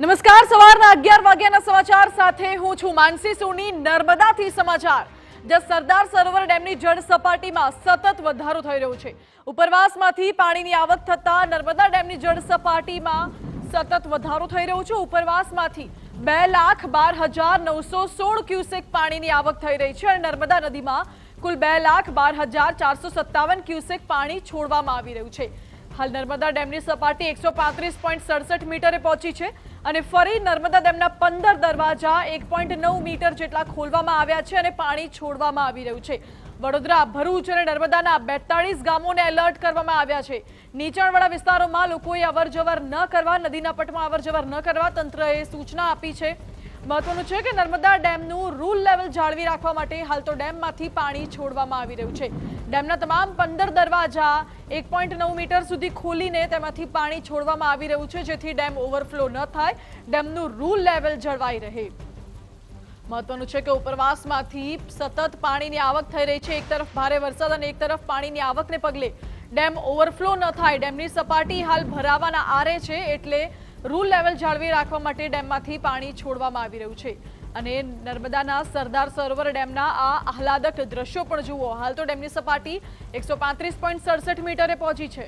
નમસ્કાર, સવારના 11 વાગ્યાના સમાચાર સાથે હું છું માનસી સોની। નર્મદાથી સમાચાર, જ્યાં સરદાર સરોવર ડેમની જળ સપાટીમાં સતત વધારો થઈ રહ્યો છે। ઉપરવાસમાંથી પાણીની આવક થતા નર્મદા ડેમની જળ સપાટીમાં સતત વધારો થઈ રહ્યો છે। ઉપરવાસમાંથી 2,12,916 ક્યુસેક પાણીની આવક થઈ રહી છે અને નર્મદા નદીમાં કુલ 2,12,457 ક્યુસેક પાણી છોડવામાં આવી રહ્યું છે। હાલ નર્મદા ડેમની સપાટી 135.67 મીટરે પહોંચી છે અને ફરી નર્મદા ડેમના 15 દરવાજા 1.9 મીટર જેટલા ખોલવામાં આવ્યા છે અને પાણી છોડવામાં આવી રહ્યું છે। વડોદરા, ભરૂચ અને નર્મદાના 42 ગામોને એલર્ટ કરવામાં આવ્યા છે। નીચાણવાળા વિસ્તારોમાં લોકોએ અવરજવર ન કરવા, નદીના પટમાં અવરજવર ન કરવા તંત્રએ સૂચના આપી છે। મહત્વનું છે કે નર્મદા ડેમનું રૂલ લેવલ જાળવી રાખવા માટે હાલ તો ડેમમાંથી પાણી છોડવામાં આવી રહ્યું છે। ડેમના તમામ 15 દરવાજા 1.9 મીટર સુધી ખોલીને તેમાંથી પાણી છોડવામાં આવી રહ્યું છે, જેથી ડેમ ઓવરફ્લો ન થાય, ડેમનું રૂલ લેવલ જળવાઈ રહે। મહત્વનું છે કે ઉપરવાસમાંથી સતત પાણીની આવક થઈ રહી છે। એક તરફ ભારે વરસાદ અને એક તરફ પાણીની આવકને પગલે ડેમ ઓવરફ્લો ન થાય, ડેમની સપાટી હાલ ભરાવાના આરે છે, એટલે રૂલ લેવલ જાળવી રાખવા માટે ડેમમાંથી પાણી છોડવામાં આવી રહ્યું છે। અને નર્મદાના સરદાર સરોવર ડેમના આ આહલાદક દ્રશ્યો પણ જુઓ। હાલ તો ડેમની સપાટી 135.67 મીટરે પહોંચી છે।